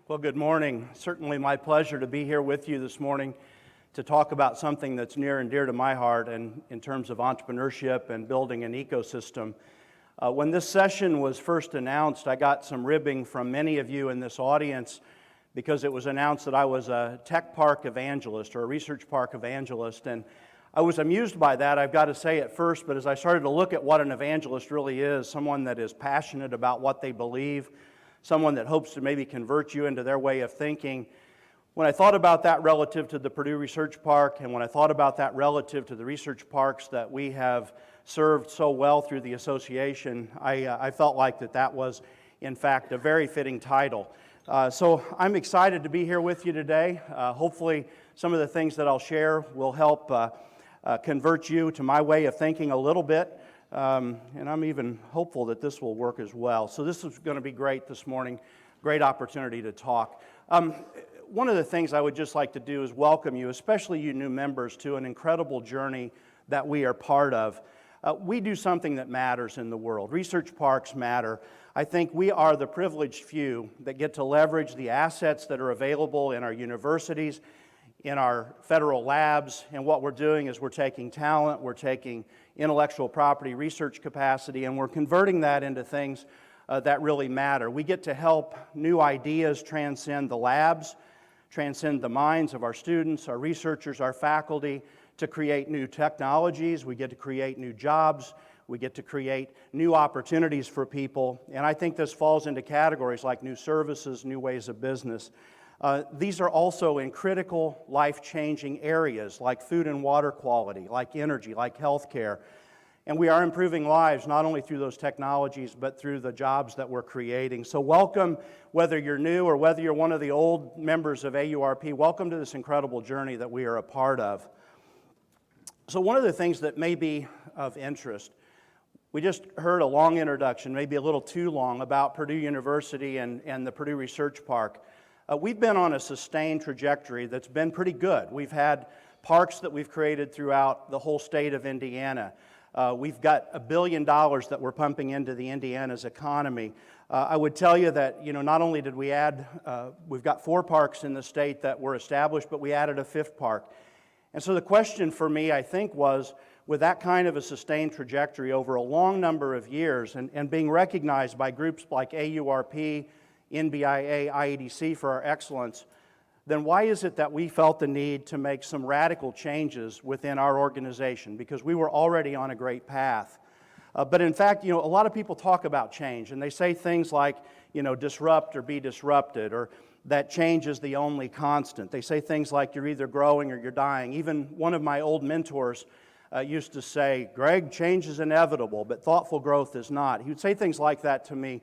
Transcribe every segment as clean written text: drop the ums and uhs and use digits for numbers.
Well, good morning. Certainly my pleasure to be here with you this morning to talk about something that's near and dear to my heart and in terms of entrepreneurship and building an ecosystem. When this session was first announced, I got some ribbing from many of you in this audience because it was announced that I was a tech park evangelist or a research park evangelist, and I was amused by that, I've got to say at first, but as I started to look at what an evangelist really is, someone that is passionate about what they believe, someone that hopes to maybe convert you into their way of thinking. When I thought about that relative to the Purdue Research Park, and when I thought about that relative to the research parks that we have served so well through the association, I felt like that was, in fact, a very fitting title. So I'm excited to be here with you today. Hopefully some of the things that I'll share will help convert you to my way of thinking a little bit. And I'm even hopeful that this will work as well. So this is going to be great this morning. Great opportunity to talk. One of the things I would just like to do is welcome you, especially you new members, to an incredible journey that we are part of. We do something that matters in the world. Research parks matter. I think we are the privileged few that get to leverage the assets that are available in our universities, in our federal labs, and what we're doing is we're taking talent, we're taking intellectual property research capacity, and we're converting that into things that really matter. We get to help new ideas transcend the labs, transcend the minds of our students, our researchers, our faculty, to create new technologies. We get to create new jobs. We get to create new opportunities for people, and I think this falls into categories like new services, new ways of business. These are also in critical, life-changing areas like food and water quality, like energy, like healthcare. And we are improving lives not only through those technologies, but through the jobs that we're creating. So welcome, whether you're new or whether you're one of the old members of AURP, welcome to this incredible journey that we are a part of. So one of the things that may be of interest, we just heard a long introduction, maybe a little too long, about Purdue University and the Purdue Research Park. We've been on a sustained trajectory that's been pretty good. We've had parks that we've created throughout the whole state of Indiana. We've got $1 billion that we're pumping into the Indiana's economy. I would tell you that, not only did we add, we've got 4 parks in the state that were established, but we added a 5th park. And so the question for me, I think, was, with that kind of a sustained trajectory over a long number of years and being recognized by groups like AURP, NBIA, IEDC for our excellence, then why is it that we felt the need to make some radical changes within our organization? Because we were already on a great path. But in fact, a lot of people talk about change, and they say things like, disrupt or be disrupted, or that change is the only constant. They say things like you're either growing or you're dying. Even one of my old mentors used to say, Greg, change is inevitable, but thoughtful growth is not. He would say things like that to me.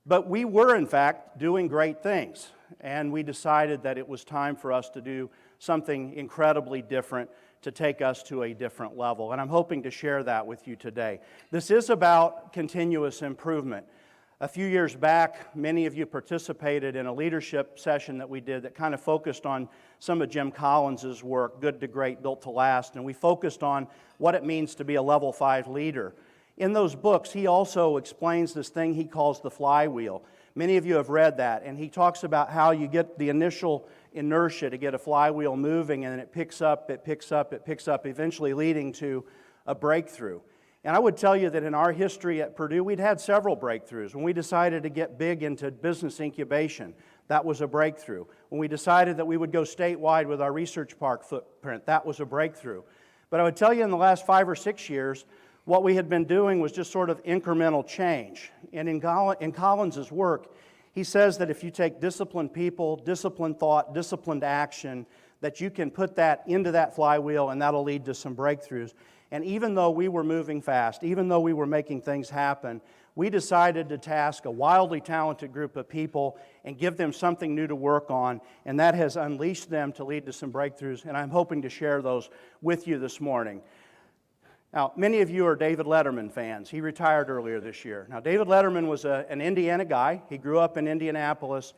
But we were, in fact, doing great things, and we decided that it was time for us to do something incredibly different to take us to a different level, and I'm hoping to share that with you today. This is about continuous improvement. A few years back, many of you participated in a leadership session that we did that kind of focused on some of Jim Collins's work, Good to Great, Built to Last, and we focused on what it means to be a level 5 leader. In those books, he also explains this thing he calls the flywheel. Many of you have read that, and he talks about how you get the initial inertia to get a flywheel moving, and then it picks up, eventually leading to a breakthrough. And I would tell you that in our history at Purdue, we'd had several breakthroughs. When we decided to get big into business incubation, that was a breakthrough. When we decided that we would go statewide with our research park footprint, that was a breakthrough. But I would tell you in the last 5 or 6 years, what we had been doing was just sort of incremental change. And in Collins's work, he says that if you take disciplined people, disciplined thought, disciplined action, that you can put that into that flywheel and that'll lead to some breakthroughs. And even though we were moving fast, even though we were making things happen, we decided to task a wildly talented group of people and give them something new to work on, and that has unleashed them to lead to some breakthroughs, and I'm hoping to share those with you this morning. Now, many of you are David Letterman fans. He retired earlier this year. Now, David Letterman was an Indiana guy. He grew up in Indianapolis,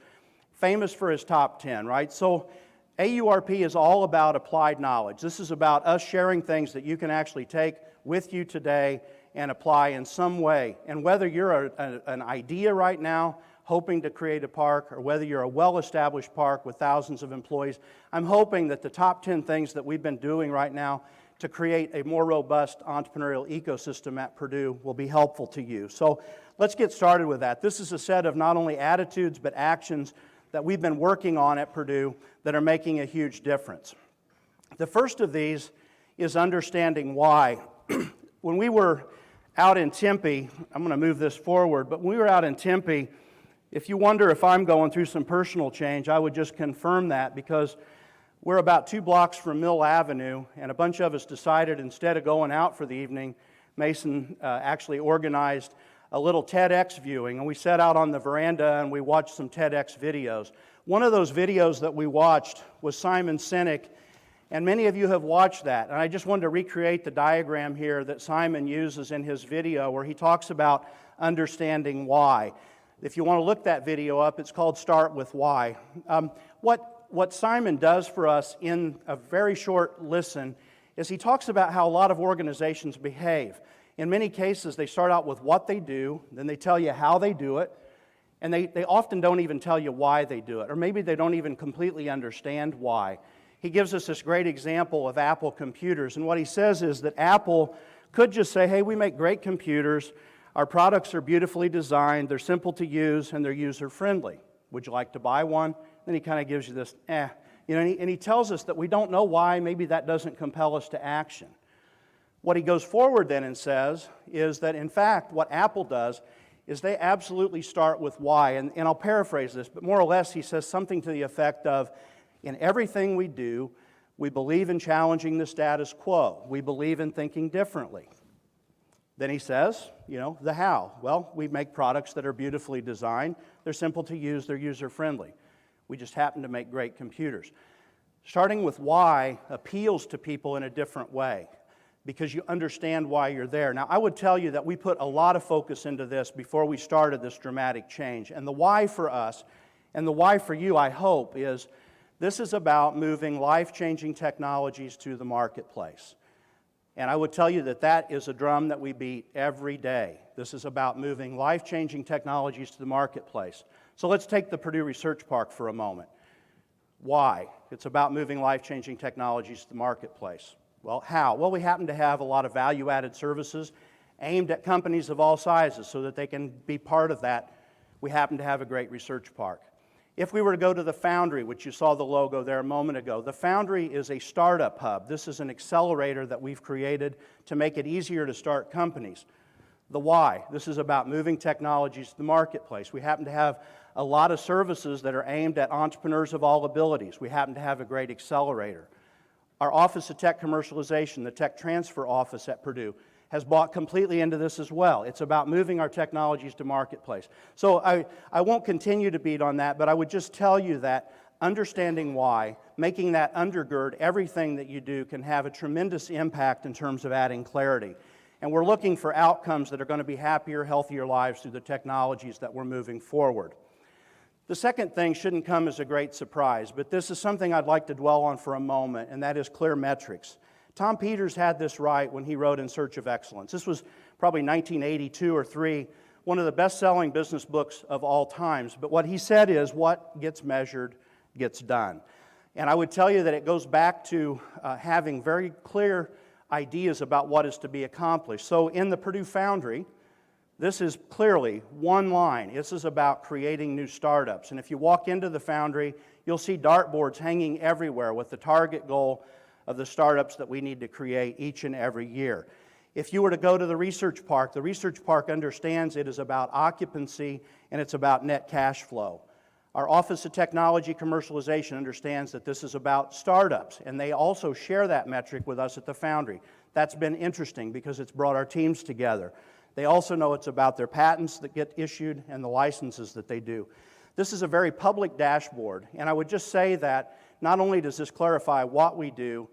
famous for his top 10, right? So AURP is all about applied knowledge. This is about us sharing things that you can actually take with you today and apply in some way. And whether you're an idea right now, hoping to create a park, or whether you're a well-established park with thousands of employees, I'm hoping that the top 10 things that we've been doing right now to create a more robust entrepreneurial ecosystem at Purdue will be helpful to you. So let's get started with that. This is a set of not only attitudes but actions that we've been working on at Purdue that are making a huge difference. The first of these is understanding why. When we were out in Tempe, I'm going to move this forward, but when we were out in Tempe, if you wonder if I'm going through some personal change, I would just confirm that, because we're about 2 blocks from Mill Avenue, and a bunch of us decided instead of going out for the evening, Mason actually organized a little TEDx viewing, and we sat out on the veranda and we watched some TEDx videos. One of those videos that we watched was Simon Sinek, and many of you have watched that, and I just wanted to recreate the diagram here that Simon uses in his video where he talks about understanding why. If you want to look that video up, it's called Start With Why. What Simon does for us in a very short listen is he talks about how a lot of organizations behave. In many cases, they start out with what they do, then they tell you how they do it, and they often don't even tell you why they do it, or maybe they don't even completely understand why. He gives us this great example of Apple computers, and what he says is that Apple could just say, hey, we make great computers, our products are beautifully designed, they're simple to use, and they're user-friendly. Would you like to buy one? Then he kind of gives you this, and he tells us that we don't know why. Maybe that doesn't compel us to action. What he goes forward then and says is that, in fact, what Apple does is they absolutely start with why. And I'll paraphrase this, but more or less he says something to the effect of, in everything we do, we believe in challenging the status quo. We believe in thinking differently. Then he says, the how. Well, we make products that are beautifully designed. They're simple to use. They're user-friendly. We just happen to make great computers. Starting with why appeals to people in a different way, because you understand why you're there. Now, I would tell you that we put a lot of focus into this before we started this dramatic change. And the why for us, and the why for you, I hope, is this is about moving life-changing technologies to the marketplace. And I would tell you that that is a drum that we beat every day. This is about moving life-changing technologies to the marketplace. So let's take the Purdue Research Park for a moment. Why? It's about moving life-changing technologies to the marketplace. Well, how? Well, we happen to have a lot of value-added services aimed at companies of all sizes so that they can be part of that. We happen to have a great research park. If we were to go to the Foundry, which you saw the logo there a moment ago, the Foundry is a startup hub. This is an accelerator that we've created to make it easier to start companies. The why? This is about moving technologies to the marketplace. We happen to have a lot of services that are aimed at entrepreneurs of all abilities. We happen to have a great accelerator. Our Office of Tech Commercialization, the Tech Transfer Office at Purdue, has bought completely into this as well. It's about moving our technologies to marketplace. So I won't continue to beat on that, but I would just tell you that understanding why, making that undergird everything that you do, can have a tremendous impact in terms of adding clarity. And we're looking for outcomes that are going to be happier, healthier lives through the technologies that we're moving forward. The second thing shouldn't come as a great surprise, but this is something I'd like to dwell on for a moment, and that is clear metrics. Tom Peters had this right when he wrote In Search of Excellence. This was probably 1982 or 3, one of the best-selling business books of all times. But what he said is, what gets measured gets done. And I would tell you that it goes back to having very clear ideas about what is to be accomplished. So in the Purdue Foundry, this is clearly one line. This is about creating new startups. And if you walk into the Foundry, you'll see dartboards hanging everywhere with the target goal of the startups that we need to create each and every year. If you were to go to the research park understands it is about occupancy and it's about net cash flow. Our Office of Technology Commercialization understands that this is about startups, and they also share that metric with us at the Foundry. That's been interesting because it's brought our teams together. They also know it's about their patents that get issued and the licenses that they do. This is a very public dashboard, and I would just say that not only does this clarify what we do,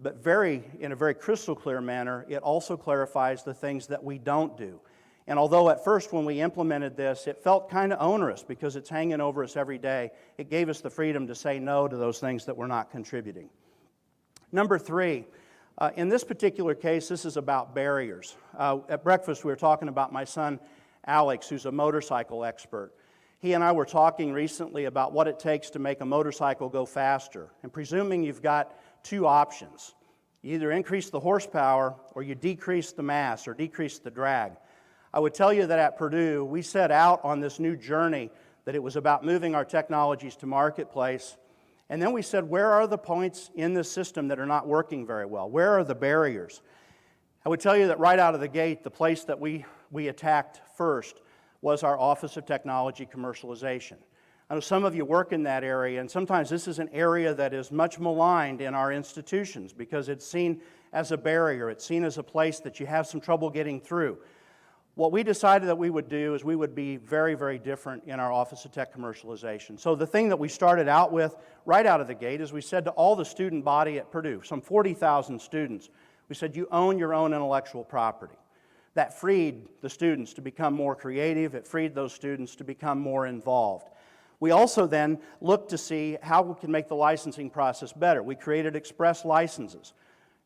but in a very crystal clear manner, it also clarifies the things that we don't do. And although at first when we implemented this, it felt kind of onerous because it's hanging over us every day, it gave us the freedom to say no to those things that we're not contributing. Number 3, in this particular case, this is about barriers. At breakfast, we were talking about my son, Alex, who's a motorcycle expert. He and I were talking recently about what it takes to make a motorcycle go faster. And presuming you've got two options, you either increase the horsepower or you decrease the mass or decrease the drag. I would tell you that at Purdue, we set out on this new journey that it was about moving our technologies to marketplace. And then we said, where are the points in this system that are not working very well? Where are the barriers? I would tell you that right out of the gate, the place that we attacked first was our Office of Technology Commercialization. I know some of you work in that area, and sometimes this is an area that is much maligned in our institutions because it's seen as a barrier. It's seen as a place that you have some trouble getting through. What we decided that we would do is we would be very, very different in our Office of Tech Commercialization. So the thing that we started out with right out of the gate is we said to all the student body at Purdue, some 40,000 students, we said you own your own intellectual property. That freed the students to become more creative. It freed those students to become more involved. We also then looked to see how we can make the licensing process better. We created express licenses.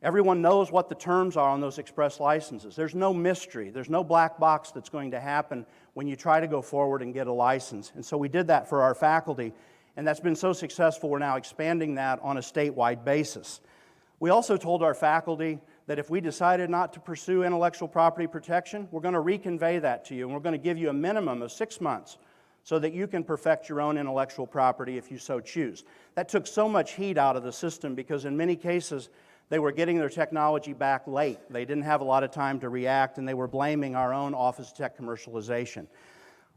Everyone knows what the terms are on those express licenses. There's no mystery. There's no black box that's going to happen when you try to go forward and get a license. And so we did that for our faculty, and that's been so successful we're now expanding that on a statewide basis. We also told our faculty that if we decided not to pursue intellectual property protection, we're going to reconvey that to you, and we're going to give you a minimum of 6 months so that you can perfect your own intellectual property if you so choose. That took so much heat out of the system because in many cases, they were getting their technology back late. They didn't have a lot of time to react, and they were blaming our own Office of Tech Commercialization.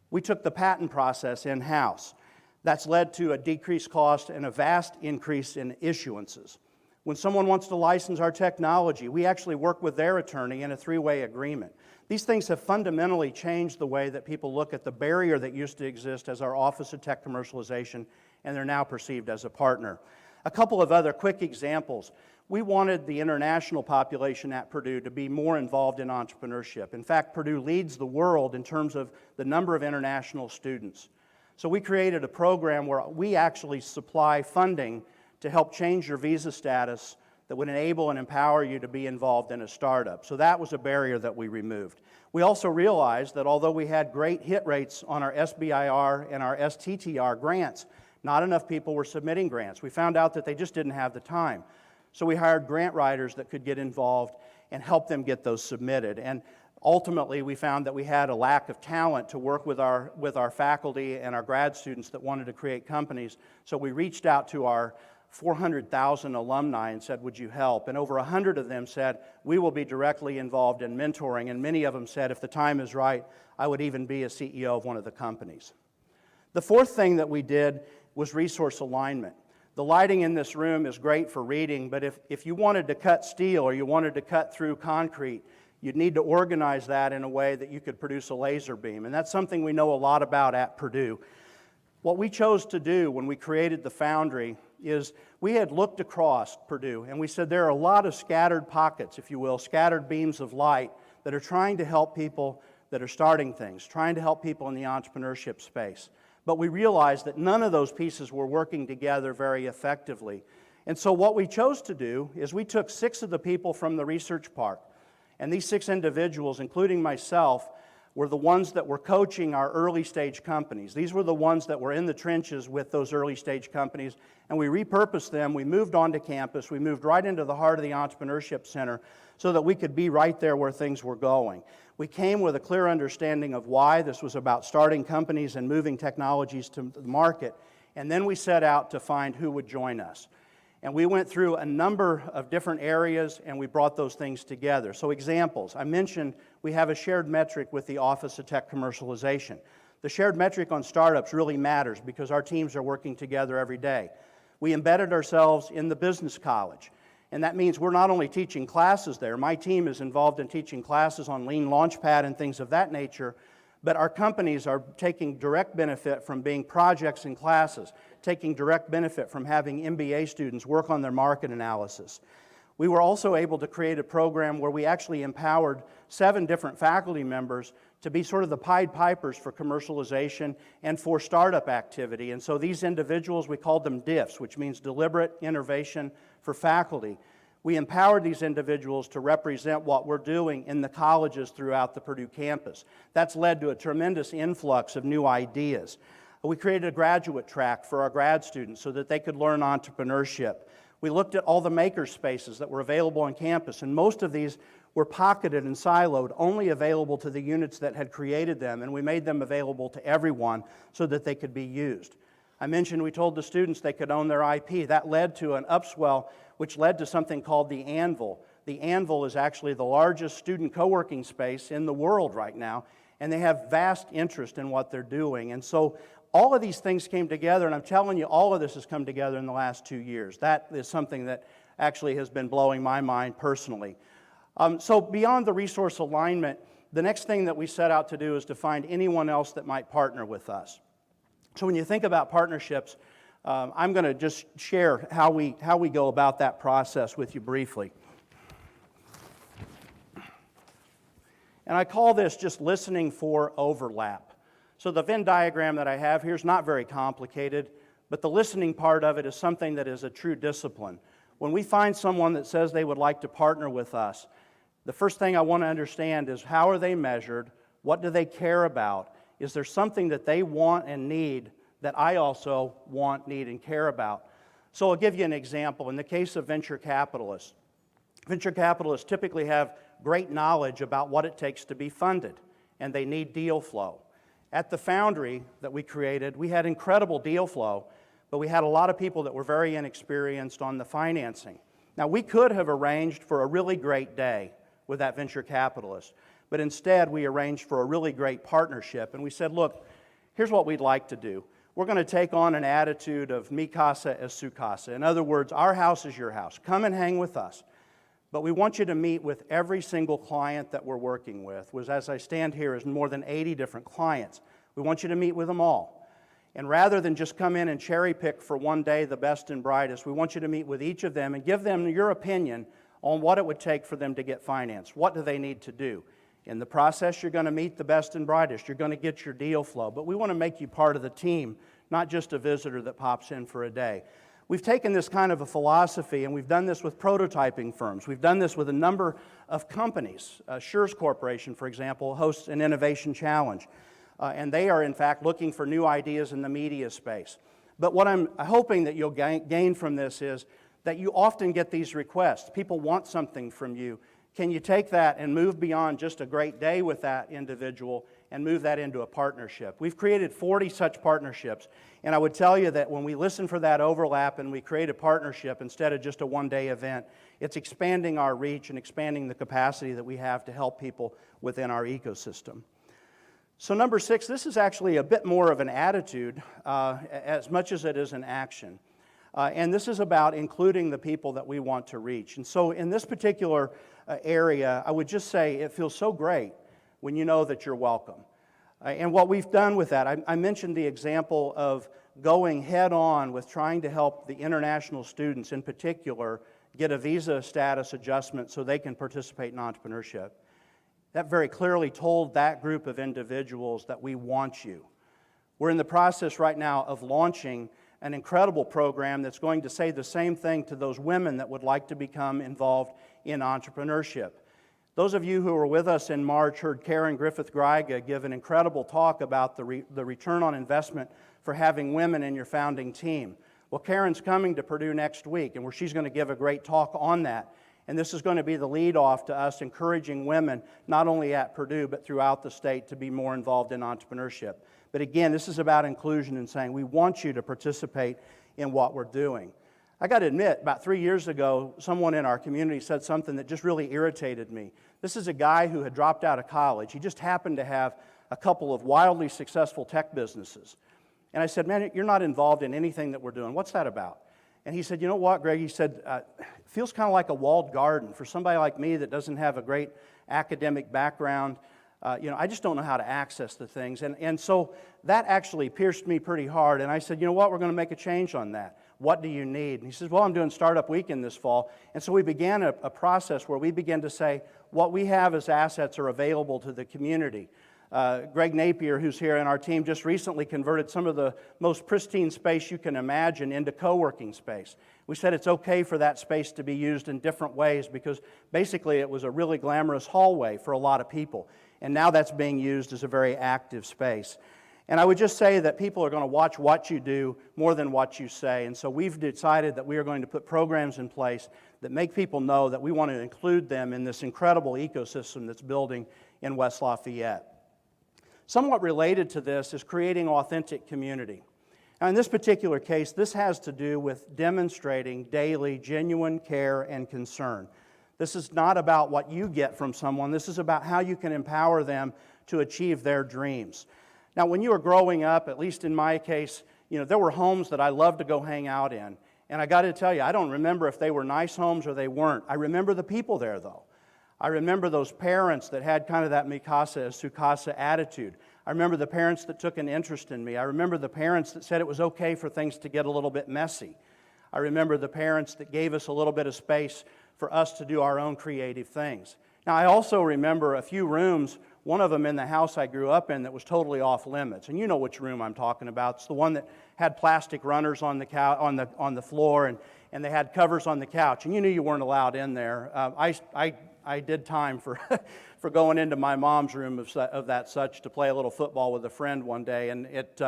We took the patent process in-house. That's led to a decreased cost and a vast increase in issuances. When someone wants to license our technology, we actually work with their attorney in a three-way agreement. These things have fundamentally changed the way that people look at the barrier that used to exist as our Office of Tech Commercialization, and they're now perceived as a partner. A couple of other quick examples. We wanted the international population at Purdue to be more involved in entrepreneurship. In fact, Purdue leads the world in terms of the number of international students. So we created a program where we actually supply funding to help change your visa status that would enable and empower you to be involved in a startup. So that was a barrier that we removed. We also realized that although we had great hit rates on our SBIR and our STTR grants, not enough people were submitting grants. We found out that they just didn't have the time. So we hired grant writers that could get involved and help them get those submitted. And ultimately, we found that we had a lack of talent to work with our faculty and our grad students that wanted to create companies. So we reached out to our 400,000 alumni and said, would you help? And over 100 of them said, we will be directly involved in mentoring. And many of them said, if the time is right, I would even be a CEO of one of the companies. The fourth thing that we did was resource alignment. The lighting in this room is great for reading, but if you wanted to cut steel or you wanted to cut through concrete, you'd need to organize that in a way that you could produce a laser beam. And that's something we know a lot about at Purdue. What we chose to do when we created the foundry is we had looked across Purdue and we said there are a lot of scattered pockets, if you will, scattered beams of light that are trying to help people that are starting things, trying to help people in the entrepreneurship space. But we realized that none of those pieces were working together very effectively. And so what we chose to do is we took 6 of the people from the research park, and these 6 individuals, including myself, were the ones that were coaching our early stage companies. These were the ones that were in the trenches with those early stage companies, and we repurposed them. We moved onto campus. We moved right into the heart of the Entrepreneurship Center so that we could be right there where things were going. We came with a clear understanding of why this was about starting companies and moving technologies to the market, and then we set out to find who would join us. And we went through a number of different areas, and we brought those things together. So examples, I mentioned we have a shared metric with the Office of Tech Commercialization. The shared metric on startups really matters because our teams are working together every day. We embedded ourselves in the business college, and that means we're not only teaching classes there. My team is involved in teaching classes on Lean Launchpad and things of that nature, but our companies are taking direct benefit from being projects in classes, taking direct benefit from having MBA students work on their market analysis. We were also able to create a program where we actually empowered 7 different faculty members to be sort of the Pied Pipers for commercialization and for startup activity. And so these individuals, we called them DIFs, which means Deliberate Innovation for Faculty. We empowered these individuals to represent what we're doing in the colleges throughout the Purdue campus. That's led to a tremendous influx of new ideas. We created a graduate track for our grad students so that they could learn entrepreneurship. We looked at all the maker spaces that were available on campus, and most of these were pocketed and siloed, only available to the units that had created them, and we made them available to everyone so that they could be used. I mentioned we told the students they could own their IP. That led to an upswell, which led to something called the Anvil. The Anvil is actually the largest student co-working space in the world right now, and they have vast interest in what they're doing. And so all of these things came together, and I'm telling you, all of this has come together in the last 2 years. That is something that actually has been blowing my mind personally. So beyond the resource alignment, the next thing that we set out to do is to find anyone else that might partner with us. So when you think about partnerships, I'm going to just share how we go about that process with you briefly. And I call this just listening for overlap. So the Venn diagram that I have here is not very complicated, but the listening part of it is something that is a true discipline. When we find someone that says they would like to partner with us, the first thing I want to understand is how are they measured? What do they care about? Is there something that they want and need that I also want, need, and care about? So I'll give you an example. In the case of venture capitalists typically have great knowledge about what it takes to be funded, and they need deal flow. At the Foundry that we created, we had incredible deal flow, but we had a lot of people that were very inexperienced on the financing. Now, we could have arranged for a really great day with that venture capitalist, but instead we arranged for a really great partnership, and we said, look, here's what we'd like to do. We're going to take on an attitude of mi casa es su casa. In other words, our house is your house. Come and hang with us. But we want you to meet with every single client that we're working with. As I stand here, is more than 80 different clients. We want you to meet with them all. And rather than just come in and cherry pick for one day the best and brightest, we want you to meet with each of them and give them your opinion on what it would take for them to get financed. What do they need to do? In the process, you're going to meet the best and brightest. You're going to get your deal flow. But we want to make you part of the team, not just a visitor that pops in for a day. We've taken this kind of a philosophy, and we've done this with prototyping firms. We've done this with a number of companies. Schurz Corporation, for example, hosts an innovation challenge. And they are, in fact, looking for new ideas in the media space. But what I'm hoping that you'll gain from this is that you often get these requests. People want something from you. Can you take that and move beyond just a great day with that individual and move that into a partnership? We've created 40 such partnerships, and I would tell you that when we listen for that overlap and we create a partnership instead of just a one-day event, it's expanding our reach and expanding the capacity that we have to help people within our ecosystem. So number 6, this is actually a bit more of an attitude as much as it is an action. And this is about including the people that we want to reach. And so in this particular area, I would just say it feels so great when you know that you're welcome. And what we've done with that, I mentioned the example of going head on with trying to help the international students in particular get a visa status adjustment so they can participate in entrepreneurship. That very clearly told that group of individuals that we want you. We're in the process right now of launching an incredible program that's going to say the same thing to those women that would like to become involved in entrepreneurship. Those of you who were with us in March heard Karen Griffith-Greiga give an incredible talk about the return on investment for having women in your founding team. Well, Karen's coming to Purdue next week, and she's going to give a great talk on that. And this is going to be the lead-off to us encouraging women, not only at Purdue, but throughout the state, to be more involved in entrepreneurship. But again, this is about inclusion and saying we want you to participate in what we're doing. I got to admit, about 3 years ago, someone in our community said something that just really irritated me. This is a guy who had dropped out of college. He just happened to have a couple of wildly successful tech businesses. And I said, man, you're not involved in anything that we're doing. What's that about? And he said, you know what, Greg? He said, it feels kind of like a walled garden for somebody like me that doesn't have a great academic background. I just don't know how to access the things. And so that actually pierced me pretty hard. And I said, you know what, we're going to make a change on that. What do you need? And he says, well, I'm doing Startup Weekend this fall. And so we began a process where we began to say, what we have as assets are available to the community. Greg Napier, who's here in our team, just recently converted some of the most pristine space you can imagine into co-working space. We said it's okay for that space to be used in different ways because basically it was a really glamorous hallway for a lot of people. And now that's being used as a very active space. And I would just say that people are going to watch what you do more than what you say. And so we've decided that we are going to put programs in place that make people know that we want to include them in this incredible ecosystem that's building in West Lafayette. Somewhat related to this is creating authentic community. Now, in this particular case, this has to do with demonstrating daily genuine care and concern. This is not about what you get from someone. This is about how you can empower them to achieve their dreams. Now, when you were growing up, at least in my case, there were homes that I loved to go hang out in. And I got to tell you, I don't remember if they were nice homes or they weren't. I remember the people there, though. I remember those parents that had kind of that mi casa su casa attitude. I remember the parents that took an interest in me. I remember the parents that said it was okay for things to get a little bit messy. I remember the parents that gave us a little bit of space for us to do our own creative things. Now, I also remember a few rooms, one of them in the house I grew up in that was totally off limits. And you know which room I'm talking about. It's the one that had plastic runners on the on the floor, and they had covers on the couch. And you knew you weren't allowed in there. I did time for for going into my mom's room of that such to play a little football with a friend one day, and it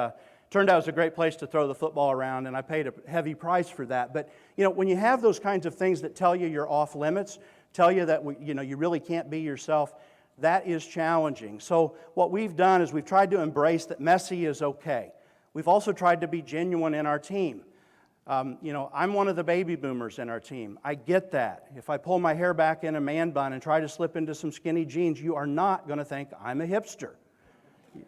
turned out it was a great place to throw the football around, and I paid a heavy price for that. But when you have those kinds of things that tell you you're off limits, tell you that you really can't be yourself, that is challenging. So what we've done is we've tried to embrace that messy is okay. We've also tried to be genuine in our team. I'm one of the baby boomers in our team. I get that. If I pull my hair back in a man bun and try to slip into some skinny jeans, you are not going to think I'm a hipster,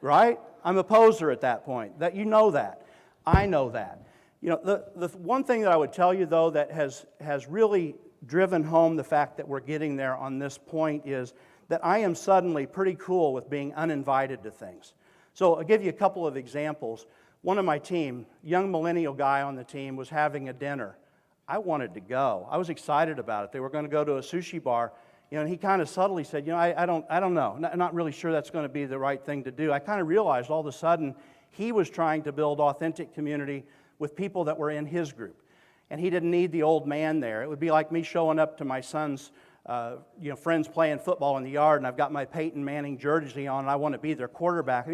right? I'm a poser at that point. That that. I know that. The one thing that I would tell you, though, that has really driven home the fact that we're getting there on this point is that I am suddenly pretty cool with being uninvited to things. So I'll give you a couple of examples. One of my team, young millennial guy on the team, was having a dinner. I wanted to go. I was excited about it. They were going to go to a sushi bar, and he kind of subtly said, I don't know. I'm not really sure that's going to be the right thing to do. I kind of realized all of a sudden he was trying to build authentic community with people that were in his group. And he didn't need the old man there. It would be like me showing up to my son's friends playing football in the yard, and I've got my Peyton Manning jersey on, and I want to be their quarterback.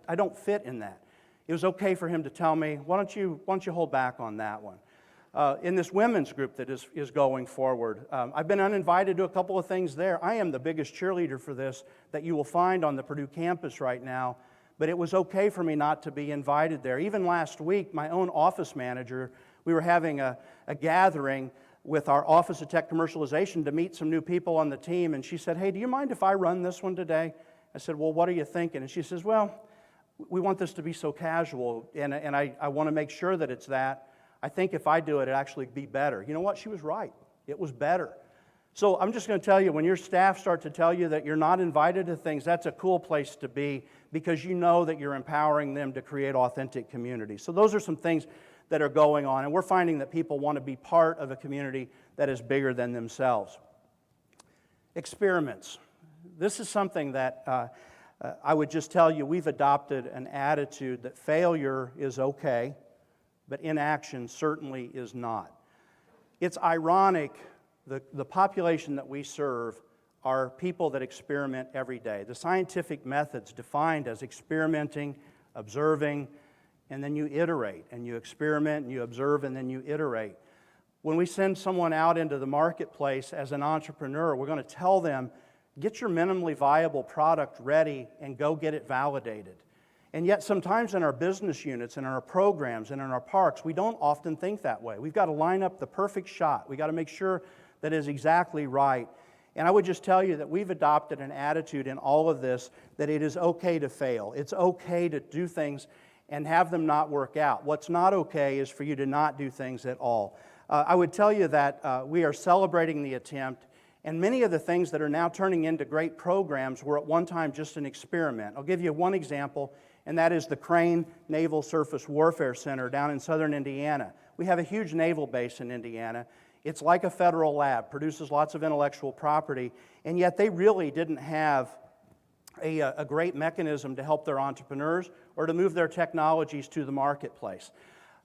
I don't fit in that. It was okay for him to tell me, why don't you hold back on that one? In this women's group that is going forward, I've been uninvited to a couple of things there. I am the biggest cheerleader for this that you will find on the Purdue campus right now, but it was okay for me not to be invited there. Even last week, my own office manager, we were having a gathering with our Office of Tech Commercialization to meet some new people on the team, and she said, hey, do you mind if I run this one today? I said, well, what are you thinking? And she says, well, we want this to be so casual, and I want to make sure that it's that. I think if I do it, it'll actually be better. You know what? She was right. It was better. So I'm just going to tell you, when your staff start to tell you that you're not invited to things, that's a cool place to be because you know that you're empowering them to create authentic community. So those are some things that are going on, and we're finding that people want to be part of a community that is bigger than themselves. Experiments. This is something that I would just tell you, we've adopted an attitude that failure is okay, but inaction certainly is not. It's ironic, the population that we serve are people that experiment every day. The scientific method's defined as experimenting, observing, and then you iterate, and you experiment, and you observe, and then you iterate. When we send someone out into the marketplace as an entrepreneur, we're going to tell them, get your minimally viable product ready and go get it validated. And yet sometimes in our business units and in our programs and in our parks, we don't often think that way. We've got to line up the perfect shot. We've got to make sure that it is exactly right. And I would just tell you that we've adopted an attitude in all of this that it is okay to fail. It's okay to do things and have them not work out. What's not okay is for you to not do things at all. I would tell you that we are celebrating the attempt, and many of the things that are now turning into great programs were at one time just an experiment. I'll give you one example, and that is the Crane Naval Surface Warfare Center down in southern Indiana. We have a huge naval base in Indiana. It's like a federal lab, produces lots of intellectual property, and yet they really didn't have a great mechanism to help their entrepreneurs or to move their technologies to the marketplace.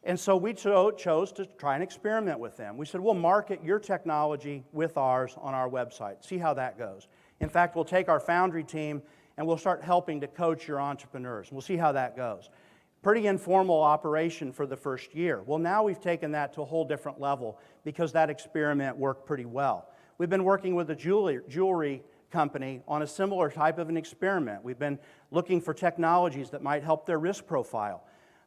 And so we chose to try and experiment with them. We said, we'll market your technology with ours on our website. See how that goes. In fact, we'll take our Foundry team and we'll start helping to coach your entrepreneurs. We'll see how that goes. Pretty informal operation for the first year. Well, now we've taken that to a whole different level because that experiment worked pretty well. We've been working with a jewelry company on a similar type of an experiment. We've been looking for technologies that might help their risk profile.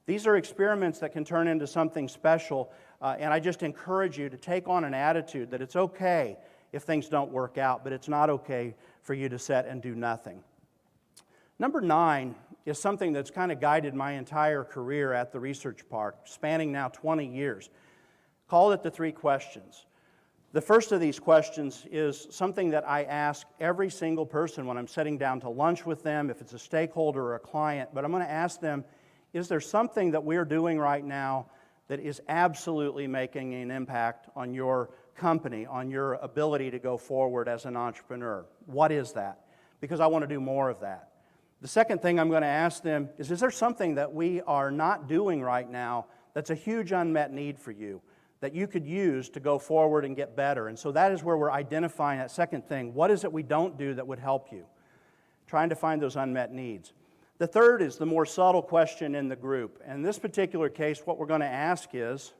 These are experiments that can turn into something special, and I just encourage you to take on an attitude that it's okay if things don't work out, but it's not okay for you to sit and do nothing. Number 9 is something that's kind of guided my entire career at the research park, spanning now 20 years. Call it the 3 questions. The first of these questions is something that I ask every single person when I'm sitting down to lunch with them, if it's a stakeholder or a client, but I'm going to ask them, is there something that we're doing right now that is absolutely making an impact on your company, on your ability to go forward as an entrepreneur? What is that? Because I want to do more of that. The second thing I'm going to ask them is there something that we are not doing right now that's a huge unmet need for you that you could use to go forward and get better? And so that is where we're identifying that second thing. What is it we don't do that would help you? Trying to find those unmet needs. The third is the more subtle question in the group. And in this particular case, what we're going to ask is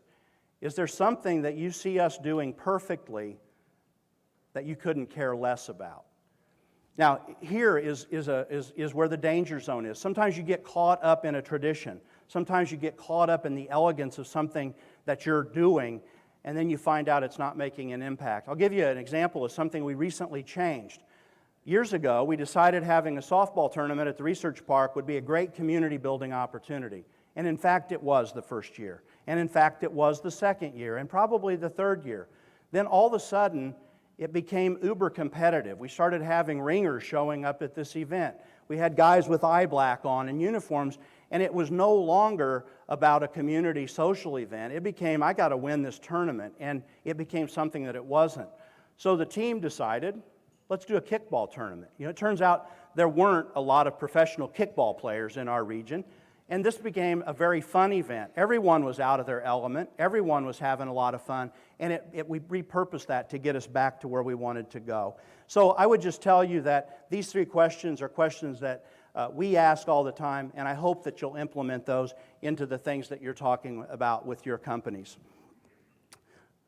there something that you see us doing perfectly that you couldn't care less about? Now, here is where the danger zone is. Sometimes you get caught up in a tradition. Sometimes you get caught up in the elegance of something that you're doing, and then you find out it's not making an impact. I'll give you an example of something we recently changed. Years ago, we decided having a softball tournament at the research park would be a great community building opportunity. And in fact, it was the first year. And in fact, it was the second year, and probably the third year. Then all of a sudden, it became uber competitive. We started having ringers showing up at this event. We had guys with eye black on and uniforms, and it was no longer about a community social event. It became, I got to win this tournament, and it became something that it wasn't. So the team decided, let's do a kickball tournament. It turns out there weren't a lot of professional kickball players in our region, and this became a very fun event. Everyone was out of their element. Everyone was having a lot of fun, and we repurposed that to get us back to where we wanted to go. So I would just tell you that these 3 questions are questions that we ask all the time, and I hope that you'll implement those into the things that you're talking about with your companies.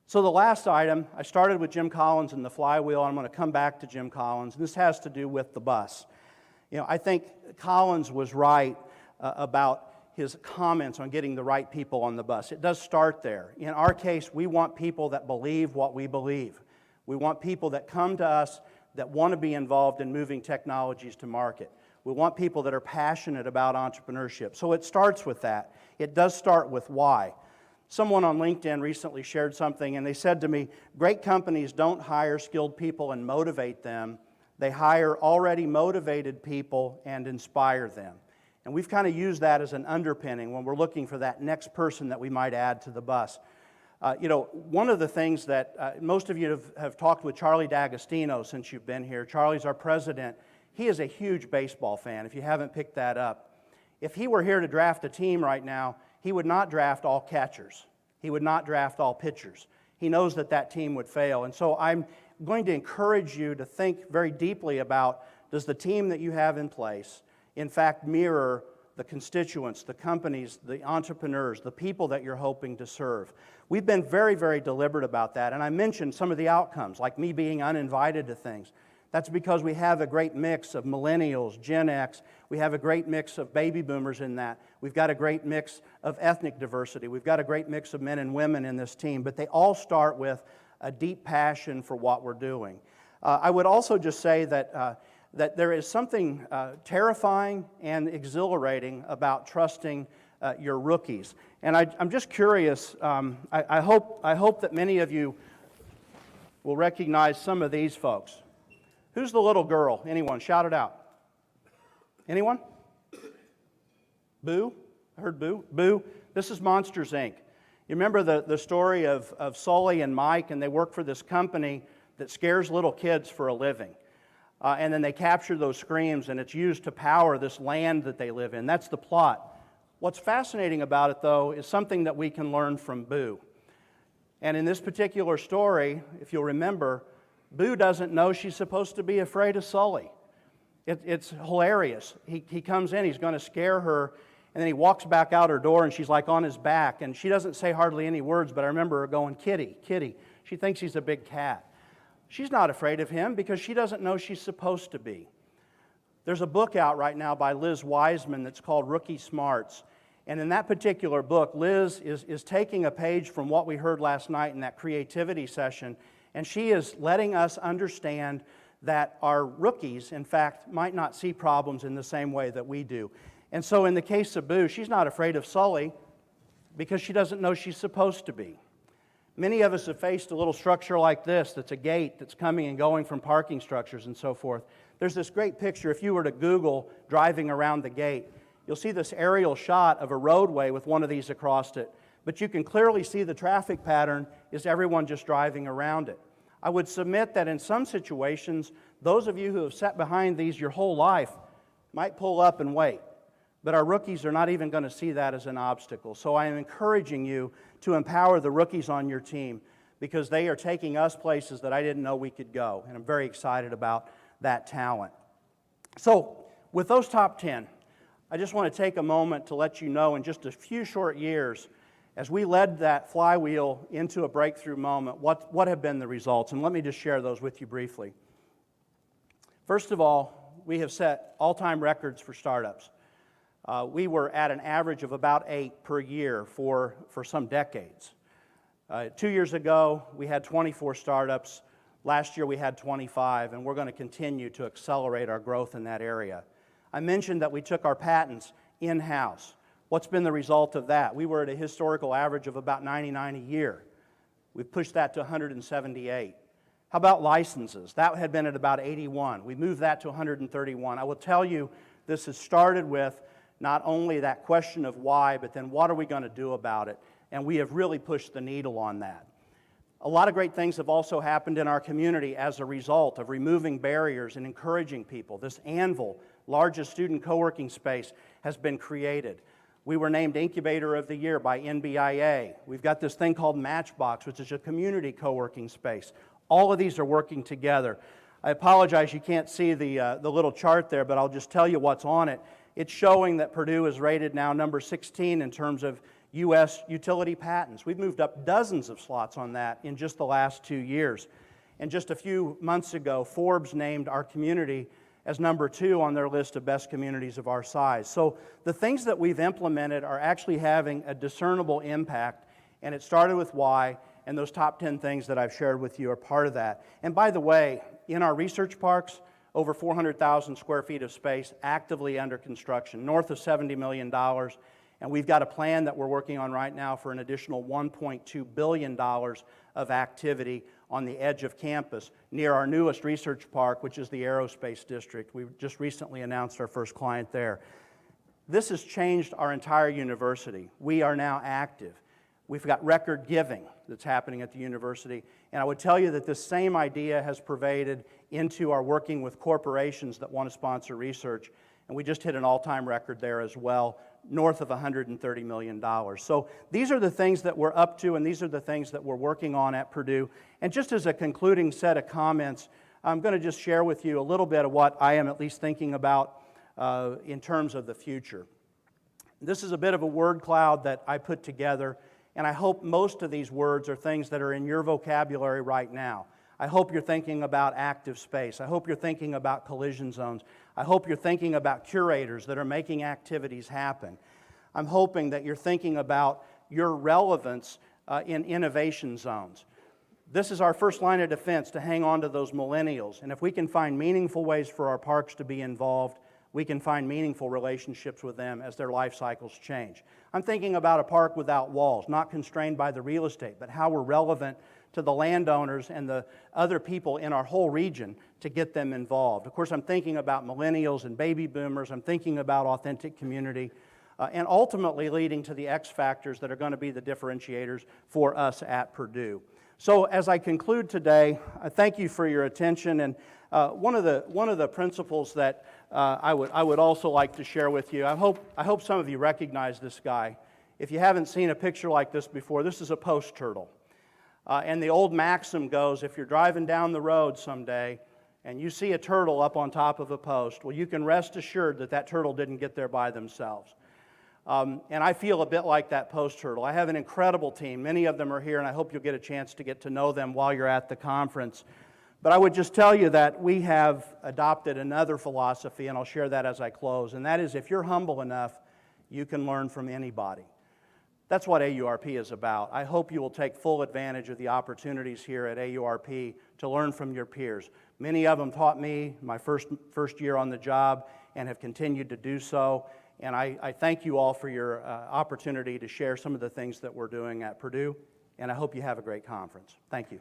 So the last item, I started with Jim Collins and the flywheel, and I'm going to come back to Jim Collins, and this has to do with the bus. I think Collins was right about his comments on getting the right people on the bus. It does start there. In our case, we want people that believe what we believe. We want people that come to us that want to be involved in moving technologies to market. We want people that are passionate about entrepreneurship. So it starts with that. It does start with why. Someone on LinkedIn recently shared something, and they said to me, great companies don't hire skilled people and motivate them. They hire already motivated people and inspire them. And we've kind of used that as an underpinning when we're looking for that next person that we might add to the bus. One of the things that most of you have talked with Charlie D'Agostino since you've been here. Charlie's our president. He is a huge baseball fan, if you haven't picked that up. If he were here to draft a team right now, he would not draft all catchers. He would not draft all pitchers. He knows that team would fail. And so I'm going to encourage you to think very deeply about, does the team that you have in place in fact mirror the constituents, the companies, the entrepreneurs, the people that you're hoping to serve? We've been very, very deliberate about that, and I mentioned some of the outcomes, like me being uninvited to things. That's because we have a great mix of millennials, Gen X. We have a great mix of baby boomers in that. We've got a great mix of ethnic diversity. We've got a great mix of men and women in this team, but they all start with a deep passion for what we're doing. I would also just say that there is something terrifying and exhilarating about trusting your rookies. And I'm just curious, I hope that many of you will recognize some of these folks. Who's the little girl? Anyone? Shout it out. Anyone? Boo? I heard Boo. Boo. This is Monsters, Inc. You remember the story of Sully and Mike, and they work for this company that scares little kids for a living. And then they capture those screams, and it's used to power this land that they live in. That's the plot. What's fascinating about it, though, is something that we can learn from Boo. And in this particular story, if you'll remember, Boo doesn't know she's supposed to be afraid of Sully. It's hilarious. He comes in, he's going to scare her, and then he walks back out her door, and she's like on his back, and she doesn't say hardly any words, but I remember her going, "Kitty, kitty." She thinks he's a big cat. She's not afraid of him because she doesn't know she's supposed to be. There's a book out right now by Liz Wiseman that's called Rookie Smarts. And in that particular book, Liz is taking a page from what we heard last night in that creativity session, and she is letting us understand that our rookies, in fact, might not see problems in the same way that we do. And so in the case of Boo, she's not afraid of Sully because she doesn't know she's supposed to be. Many of us have faced a little structure like this that's a gate that's coming and going from parking structures and so forth. There's this great picture. If you were to Google driving around the gate, you'll see this aerial shot of a roadway with one of these across it. But you can clearly see the traffic pattern is everyone just driving around it. I would submit that in some situations, those of you who have sat behind these your whole life might pull up and wait. But our rookies are not even going to see that as an obstacle. So I am encouraging you to empower the rookies on your team because they are taking us places that I didn't know we could go. And I'm very excited about that talent. So with those top 10, I just want to take a moment to let you know in just a few short years, as we led that flywheel into a breakthrough moment, what have been the results? And let me just share those with you briefly. First of all, we have set all-time records for startups. We were at an average of about 8 per year for some decades. 2 years ago, we had 24 startups. Last year, we had 25, and we're going to continue to accelerate our growth in that area. I mentioned that we took our patents in-house. What's been the result of that? We were at a historical average of about 99 a year. We've pushed that to 178. How about licenses? That had been at about 81. We moved that to 131. I will tell you, this has started with not only that question of why, but then what are we going to do about it? And we have really pushed the needle on that. A lot of great things have also happened in our community as a result of removing barriers and encouraging people. This Anvil, largest student co-working space, has been created. We were named Incubator of the Year by NBIA. We've got this thing called Matchbox, which is a community co-working space. All of these are working together. I apologize you can't see the little chart there, but I'll just tell you what's on it. It's showing that Purdue is rated now number 16 in terms of U.S. utility patents. We've moved up dozens of slots on that in just the last 2 years. And just a few months ago, Forbes named our community as number 2 on their list of best communities of our size. So the things that we've implemented are actually having a discernible impact, and it started with why, and those top 10 things that I've shared with you are part of that. And by the way, in our research parks, over 400,000 square feet of space actively under construction, north of $70 million. And we've got a plan that we're working on right now for an additional $1.2 billion of activity on the edge of campus near our newest research park, which is the Aerospace District. We just recently announced our first client there. This has changed our entire university. We are now active. We've got record giving that's happening at the university. And I would tell you that this same idea has pervaded into our working with corporations that want to sponsor research. And we just hit an all-time record there as well, north of $130 million. So these are the things that we're up to, and these are the things that we're working on at Purdue. And just as a concluding set of comments, I'm going to just share with you a little bit of what I am at least thinking about in terms of the future. This is a bit of a word cloud that I put together, and I hope most of these words are things that are in your vocabulary right now. I hope you're thinking about active space. I hope you're thinking about collision zones. I hope you're thinking about curators that are making activities happen. I'm hoping that you're thinking about your relevance in innovation zones. This is our first line of defense to hang on to those millennials. And if we can find meaningful ways for our parks to be involved, we can find meaningful relationships with them as their life cycles change. I'm thinking about a park without walls, not constrained by the real estate, but how we're relevant to the landowners and the other people in our whole region to get them involved. Of course, I'm thinking about millennials and baby boomers. I'm thinking about authentic community, and ultimately leading to the X factors that are going to be the differentiators for us at Purdue. So as I conclude today, I thank you for your attention. And one of the principles that I would also like to share with you, I hope some of you recognize this guy. If you haven't seen a picture like this before, this is a post turtle. And the old maxim goes, if you're driving down the road someday and you see a turtle up on top of a post, well, you can rest assured that that turtle didn't get there by themselves. And I feel a bit like that post turtle. I have an incredible team. Many of them are here, and I hope you'll get a chance to get to know them while you're at the conference. But I would just tell you that we have adopted another philosophy, and I'll share that as I close, and that is if you're humble enough, you can learn from anybody. That's what AURP is about. I hope you will take full advantage of the opportunities here at AURP to learn from your peers. Many of them taught me my first year on the job and have continued to do so. And I thank you all for your opportunity to share some of the things that we're doing at Purdue, and I hope you have a great conference. Thank you.